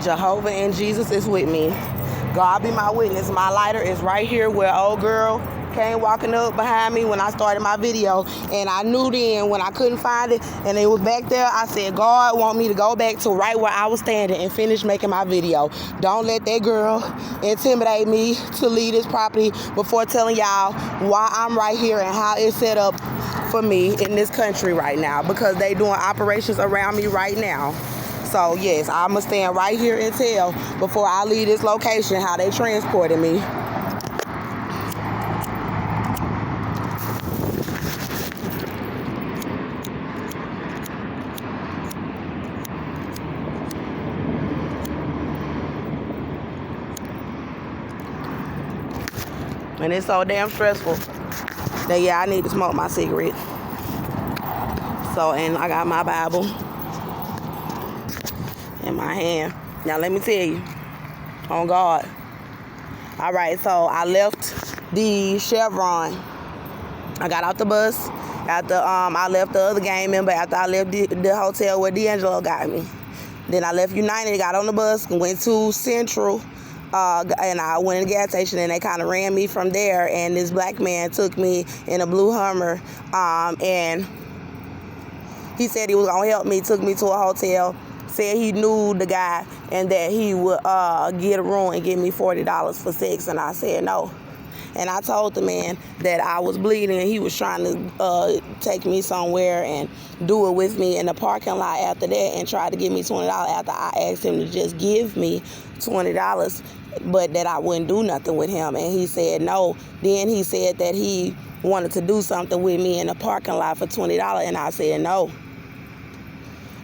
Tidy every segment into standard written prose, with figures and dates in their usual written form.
Jehovah and Jesus is with me. God be my witness. My lighter is right here where old girl came walking up behind me when I started my video, and I knew then when I couldn't find it and it was back there, I said God want me to go back to right where I was standing and finish making my video. Don't let that girl intimidate me to leave this property before telling y'all why I'm right here and how it's set up for me in this country right now, because they doing operations around me right now. So yes, I'ma stand right here and tell before I leave this location how they transported me. And it's so damn stressful that yeah, I need to smoke my cigarette. So, and I got my Bible in my hand. Now let me tell you, on God. All right, so I left the Chevron. I got out the bus after I left the other gang member after I left the hotel where D'Angelo got me. Then I left United, got on the bus and went to Central. And I went to the gas station and they kind of ran me from there, and this black man took me in a blue Hummer, and he said he was gonna help me, took me to a hotel, said he knew the guy and that he would get a room and give me $40 for sex, and I said no. And I told the man that I was bleeding and he was trying to take me somewhere and do it with me in the parking lot after that, and tried to give me $20 after I asked him to just give me $20, but that I wouldn't do nothing with him. And he said no. Then he said that he wanted to do something with me in the parking lot for $20, and I said no.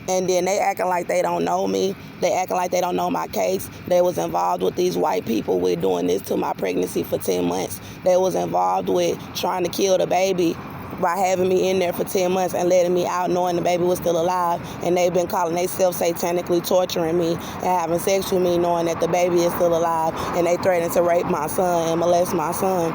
And then they acting like they don't know me. They acting like they don't know my case. They was involved with these white people with doing this to my pregnancy for 10 months. They was involved with trying to kill the baby by having me in there for 10 months and letting me out knowing the baby was still alive. And they've been calling themselves satanically torturing me and having sex with me knowing that the baby is still alive. And they threatened to rape my son and molest my son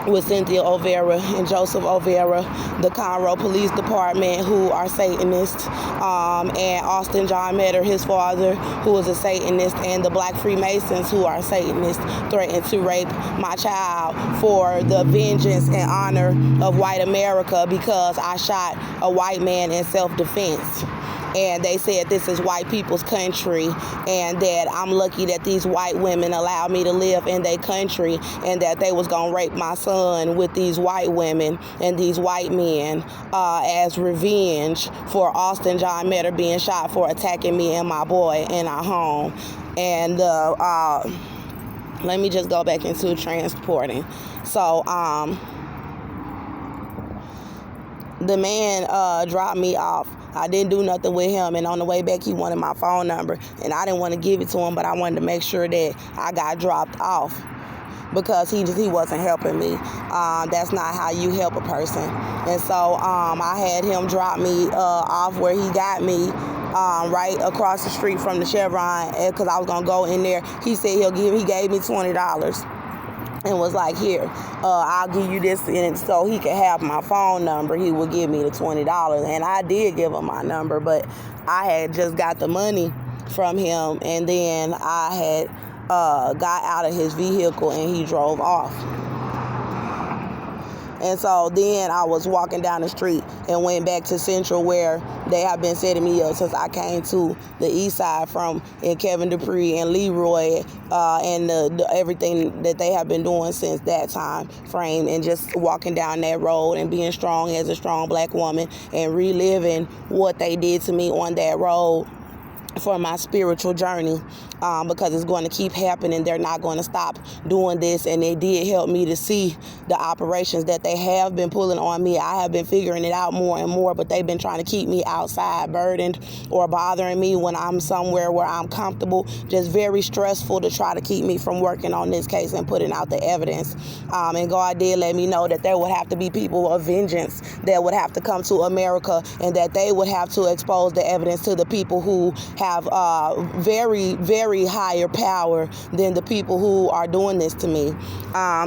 with Cynthia O'Vera and Joseph O'Vera, the Conroe Police Department, who are Satanists, and Austin John Metter, his father, who is a Satanist, and the Black Freemasons, who are Satanists, threatened to rape my child for the vengeance and honor of white America because I shot a white man in self-defense. And they said this is white people's country, and that I'm lucky that these white women allowed me to live in their country, and that they was gonna rape my son with these white women and these white men as revenge for Austin John Metter being shot for attacking me and my boy in our home. And let me just go back into transporting. So the man dropped me off. I didn't do nothing with him, and on the way back he wanted my phone number, and I didn't want to give it to him, but I wanted to make sure that I got dropped off because he wasn't helping me. That's not how you help a person. And so I had him drop me off where he got me, right across the street from the Chevron, because I was gonna go in there. He said he gave me $20 and was like, here, I'll give you this, and so he could have my phone number. He would give me the $20, and I did give him my number, but I had just got the money from him, and then I had got out of his vehicle and he drove off. And so then I was walking down the street and went back to Central, where they have been setting me up since I came to the east side from Kevin Dupree and Leroy, and everything that they have been doing since that time frame, and just walking down that road and being strong as a strong black woman and reliving what they did to me on that road for my spiritual journey, because it's going to keep happening. They're not going to stop doing this, and it did help me to see the operations that they have been pulling on me. I have been figuring it out more and more, but they've been trying to keep me outside, burdened or bothering me when I'm somewhere where I'm comfortable. Just very stressful to try to keep me from working on this case and putting out the evidence. And God did let me know that there would have to be people of vengeance that would have to come to America, and that they would have to expose the evidence to the people who have very, very higher power than the people who are doing this to me.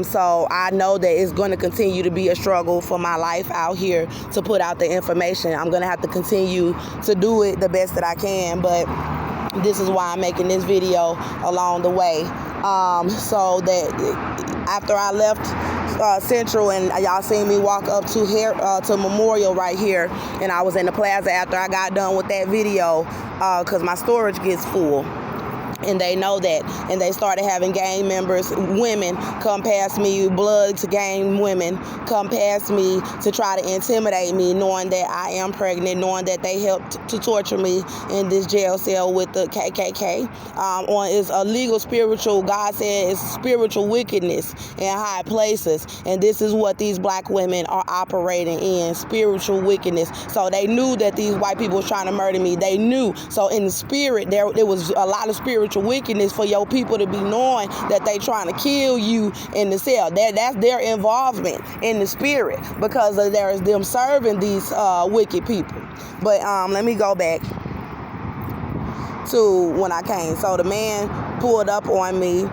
So I know that it's going to continue to be a struggle for my life out here to put out the information. I'm going to have to continue to do it the best that I can, but This is why I'm making this video along the way. So that after I left Central, and y'all seen me walk up to Memorial right here, and I was in the plaza after I got done with that video, because my storage gets full. And they know that, and they started having gang members, women, come past me, blood to gang women, come past me to try to intimidate me, knowing that I am pregnant, knowing that they helped to torture me in this jail cell with the KKK. On is illegal spiritual, God said it's spiritual wickedness in high places, and this is what these black women are operating in, spiritual wickedness. So they knew that these white people was trying to murder me. They knew. So in the spirit, there was a lot of spiritual wickedness for your people to be knowing that they trying to kill you in the cell. That's their involvement in the spirit, because there is them serving these wicked people. But let me go back to when I came. So the man pulled up on me,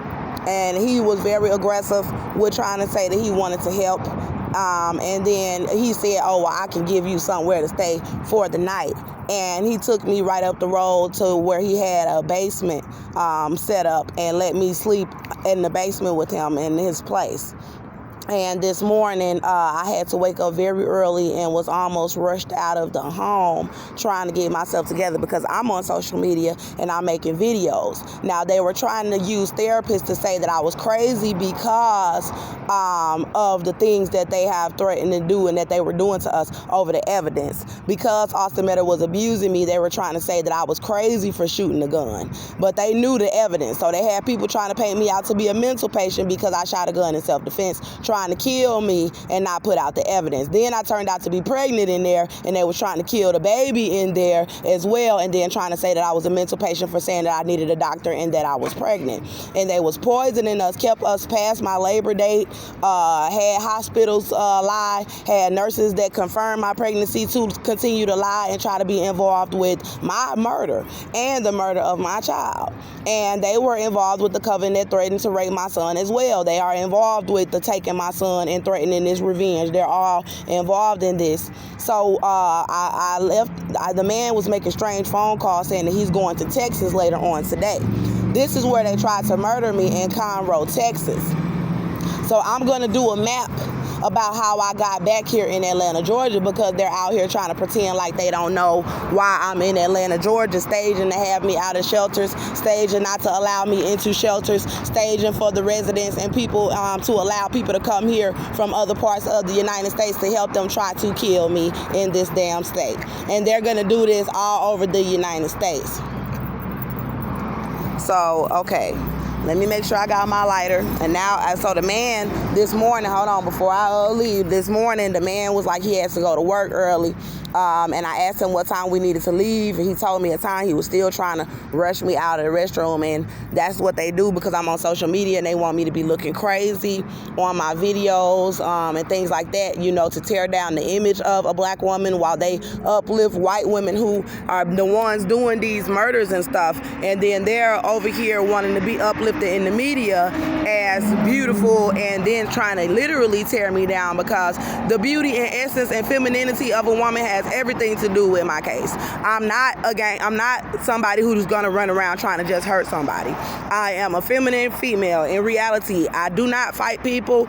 and he was very aggressive with trying to say that he wanted to help. And then he said, oh, well, I can give you somewhere to stay for the night. And he took me right up the road to where he had a basement set up, and let me sleep in the basement with him in his place. And this morning, I had to wake up very early and was almost rushed out of the home trying to get myself together, because I'm on social media and I'm making videos. Now, they were trying to use therapists to say that I was crazy because of the things that they have threatened to do and that they were doing to us over the evidence. Because Austin Meadow was abusing me, they were trying to say that I was crazy for shooting the gun. But they knew the evidence. So they had people trying to paint me out to be a mental patient because I shot a gun in self-defense, trying to kill me and not put out the evidence. Then I turned out to be pregnant in there, and they was trying to kill the baby in there as well, and then trying to say that I was a mental patient for saying that I needed a doctor and that I was pregnant. And they was poisoning us, kept us past my labor date, had hospitals lie, had nurses that confirmed my pregnancy to continue to lie and try to be involved with my murder and the murder of my child. And they were involved with the coven that threatened to rape my son as well. They are involved with the taking my son and threatening this revenge. They're all involved in this. So I left. The man was making strange phone calls saying that he's going to Texas later on today. This is where they tried to murder me, in Conroe, Texas. So I'm going to do a map about how I got back here in Atlanta, Georgia, because they're out here trying to pretend like they don't know why I'm in Atlanta, Georgia, staging to have me out of shelters, staging not to allow me into shelters, staging for the residents and people to allow people to come here from other parts of the United States to help them try to kill me in this damn state. And they're going to do this all over the United States. So, okay. Let me make sure I got my lighter. And now, so the man this morning, hold on, before I leave, this morning, the man was like he has to go to work early. And I asked him what time we needed to leave. And he told me a time. He was still trying to rush me out of the restroom. And that's what they do, because I'm on social media and they want me to be looking crazy on my videos and things like that, you know, to tear down the image of a black woman while they uplift white women who are the ones doing these murders and stuff. And then they're over here wanting to be uplifted in the media as beautiful, and then trying to literally tear me down, because the beauty and essence and femininity of a woman has everything to do with my case. I'm not somebody who's gonna run around trying to just hurt somebody. I am a feminine female. In reality, I do not fight people.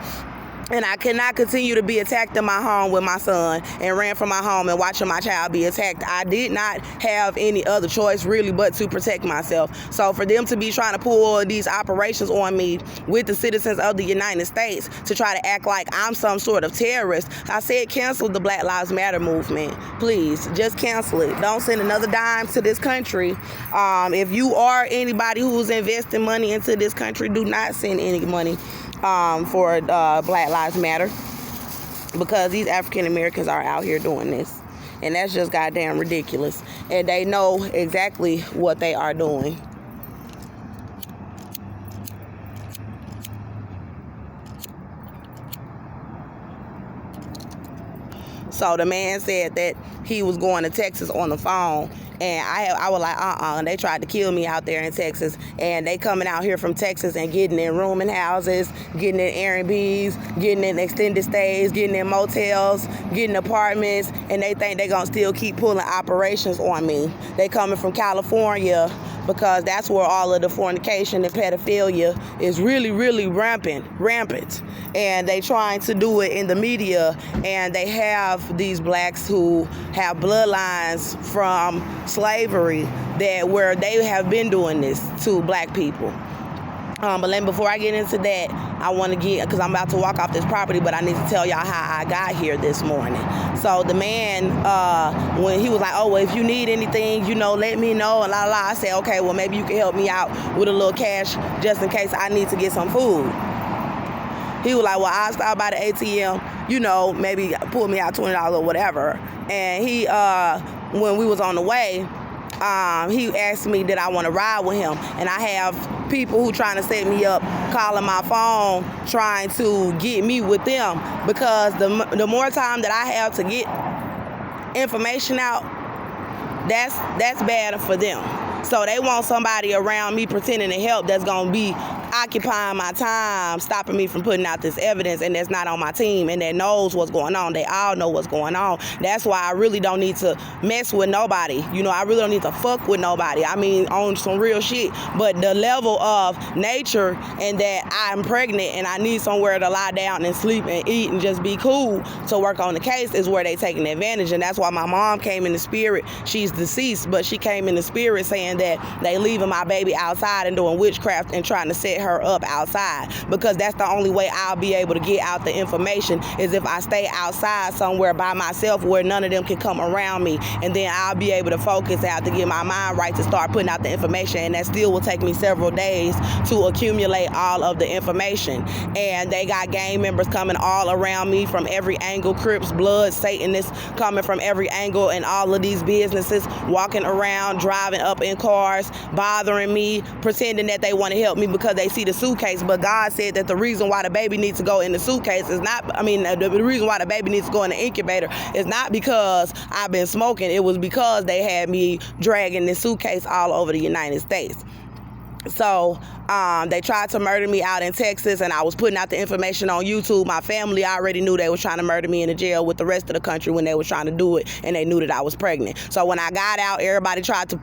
And I cannot continue to be attacked in my home with my son and ran from my home and watching my child be attacked. I did not have any other choice really but to protect myself. So for them to be trying to pull these operations on me with the citizens of the United States to try to act like I'm some sort of terrorist, I said cancel the Black Lives Matter movement. Please, just cancel it. Don't send another dime to this country. If you are anybody who's investing money into this country, do not send any money for Black Lives Matter, because these African Americans are out here doing this, and that's just goddamn ridiculous, and they know exactly what they are doing. So the man said that he was going to Texas on the phone, and I was like, and they tried to kill me out there in Texas, and they coming out here from Texas and getting in rooming houses, getting in Airbnbs, getting in extended stays, getting in motels, getting apartments, and they think they gonna still keep pulling operations on me. They coming from California because that's where all of the fornication and pedophilia is really, really rampant. And they trying to do it in the media, and they have these blacks who have bloodlines from slavery where they have been doing this to black people. But before I get into that, I want to because I'm about to walk off this property, but I need to tell y'all how I got here this morning. So the man, when he was like, oh, well, if you need anything, let me know, and I said, okay, well, maybe you can help me out with a little cash just in case I need to get some food. He was like, well, I'll stop by the ATM, maybe pull me out $20 or whatever. And he, when we was on the way, he asked me did I want to ride with him, and I have people who trying to set me up, calling my phone, trying to get me with them, because the more time that I have to get information out, that's bad for them. So they want somebody around me pretending to help that's gonna be occupying my time, stopping me from putting out this evidence, and that's not on my team, and that knows what's going on. They all know what's going on. That's why I really don't need to mess with nobody. I really don't need to fuck with nobody. I mean, on some real shit. But the level of nature and that I'm pregnant and I need somewhere to lie down and sleep and eat and just be cool to work on the case is where they taking advantage. And that's why my mom came in the spirit. She's deceased, but she came in the spirit saying that they leaving my baby outside and doing witchcraft and trying to set her up outside, because that's the only way I'll be able to get out the information is if I stay outside somewhere by myself where none of them can come around me, and then I'll be able to focus and have to get my mind right to start putting out the information, and that still will take me several days to accumulate all of the information. And they got gang members coming all around me from every angle, Crips, Bloods, Satanists coming from every angle, and all of these businesses walking around, driving up in cars, bothering me, pretending that they want to help me because they see the suitcase. But God said that the reason why the baby needs to go in the suitcase is not, the reason why the baby needs to go in the incubator is not because I've been smoking. It was because they had me dragging this suitcase all over the United States. So they tried to murder me out in Texas, and I was putting out the information on YouTube. My family already knew they was trying to murder me in the jail with the rest of the country when they was trying to do it, and they knew that I was pregnant. So when I got out, everybody tried to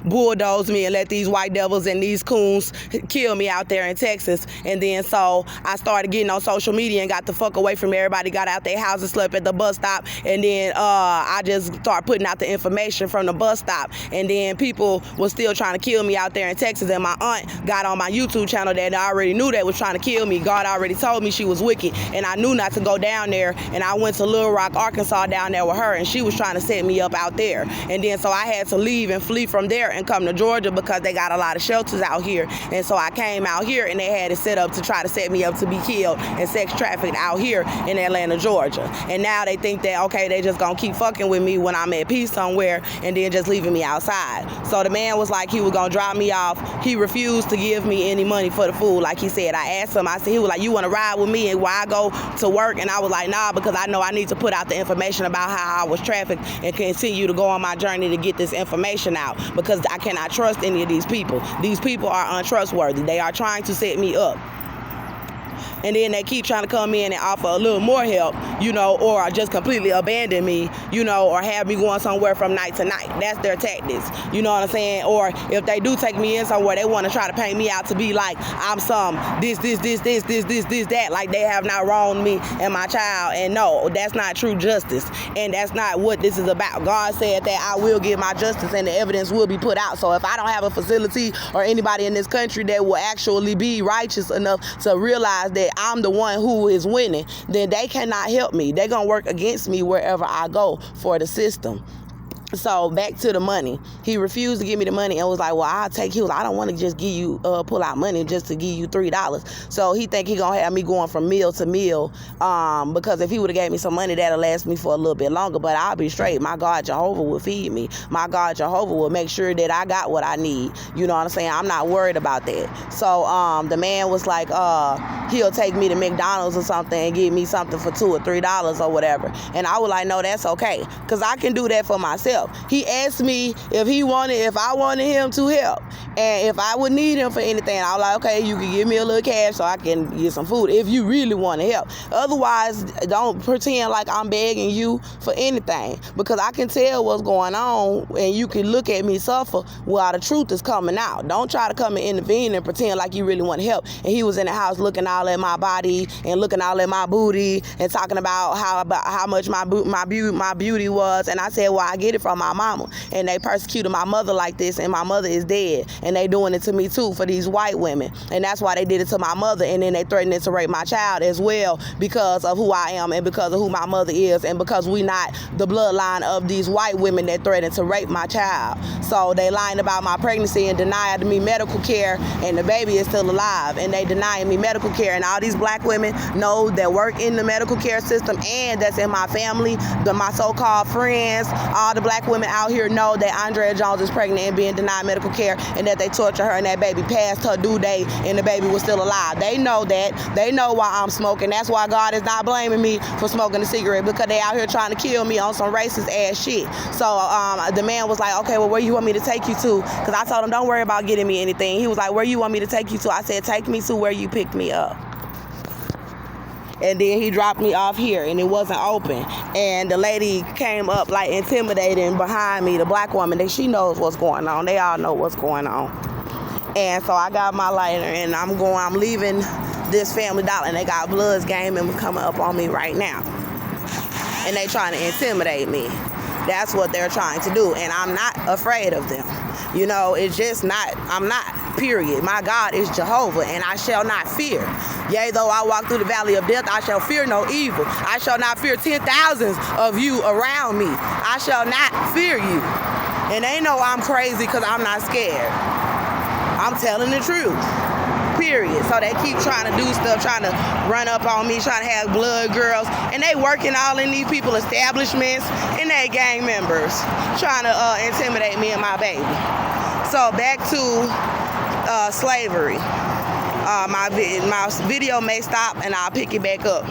bulldoze me and let these white devils and these coons kill me out there in Texas. And then so I started getting on social media and got the fuck away from everybody, got out their houses, slept at the bus stop, and then I just started putting out the information from the bus stop. And then people were still trying to kill me out there in Texas, and my aunt got on my YouTube channel that I already knew that was trying to kill me. God already told me she was wicked, and I knew not to go down there, and I went to Little Rock, Arkansas down there with her, and she was trying to set me up out there. And then so I had to leave and flee from there and come to Georgia because they got a lot of shelters out here. And so I came out here, and they had it set up to try to set me up to be killed and sex trafficked out here in Atlanta, Georgia. And now they think that, okay, they just gonna keep fucking with me when I'm at peace somewhere and then just leaving me outside. So the man was like, he was gonna drop me off. He refused to give me any money for the food, like he said. I asked him, he was like, you want to ride with me and while I go to work? And I was like, nah, because I know I need to put out the information about how I was trafficked and continue to go on my journey to get this information out, because I cannot trust any of these people. These people are untrustworthy. They are trying to set me up. And then they keep trying to come in and offer a little more help, or just completely abandon me, or have me going somewhere from night to night. That's their tactics, you know what I'm saying? Or if they do take me in somewhere, they want to try to paint me out to be like I'm some this, that, like they have not wronged me and my child. And no, that's not true justice, and that's not what this is about. God said that I will get my justice and the evidence will be put out. So if I don't have a facility or anybody in this country that will actually be righteous enough to realize that I'm the one who is winning, then they cannot help me. They're going to work against me wherever I go for the system. So back to the money. He refused to give me the money and was like, well, I'll take. He was like, I don't want to just give you, pull out money just to give you $3. So he think he gonna have me going from meal to meal, because if he would have gave me some money, that'll last me for a little bit longer. But I'll be straight. My God Jehovah will feed me. My God Jehovah will make sure that I got what I need. You know what I'm saying? I'm not worried about that. So the man was like, he'll take me to McDonald's or something and give me something for $2 or $3 or whatever. And I was like, no, that's okay, because I can do that for myself. help. He asked me if I wanted him to help, and if I would need him for anything. I was like, okay, you can give me a little cash so I can get some food if you really want to help. Otherwise, don't pretend like I'm begging you for anything, because I can tell what's going on, and you can look at me suffer while the truth is coming out. Don't try to come and intervene and pretend like you really want to help. And he was in the house looking all at my body and looking all at my booty and talking about how much my beauty was. And I said, well, I get it from my mama, and they persecuted my mother like this, and my mother is dead, and they doing it to me too for these white women. And that's why they did it to my mother, and then they threatened to rape my child as well, because of who I am and because of who my mother is, and because we not the bloodline of these white women that threatened to rape my child. So they lying about my pregnancy and denying me medical care, and the baby is still alive, and they denying me medical care. And all these black women know that work in the medical care system and that's in my family, my so-called friends, all the black women out here know that Andrea Jones is pregnant and being denied medical care, and that they torture her and that baby past her due date and the baby was still alive. They know that. They know why I'm smoking. That's why God is not blaming me for smoking a cigarette, because they out here trying to kill me on some racist ass shit. So the man was like, okay, well, where you want me to take you to? Because I told him, don't worry about getting me anything. He was like, where you want me to take you to? I said, take me to where you picked me up. And then he dropped me off here, and it wasn't open. And the lady came up like intimidating behind me, the black woman. She knows what's going on. They all know what's going on. And so I got my lighter, and I'm leaving this Family Dollar, and they got Bloods game and coming up on me right now. And they trying to intimidate me. That's what they're trying to do, and I'm not afraid of them. You know, it's just not, I'm not, period. My God is Jehovah, and I shall not fear. Yea, though I walk through the valley of death, I shall fear no evil. I shall not fear 10,000s of you around me. I shall not fear you. And they know I'm crazy because I'm not scared. I'm telling the truth. Period. So they keep trying to do stuff, trying to run up on me, trying to have blood girls, and they working all in these people establishments, and they gang members trying to intimidate me and my baby. So back to slavery. My video may stop, and I'll pick it back up.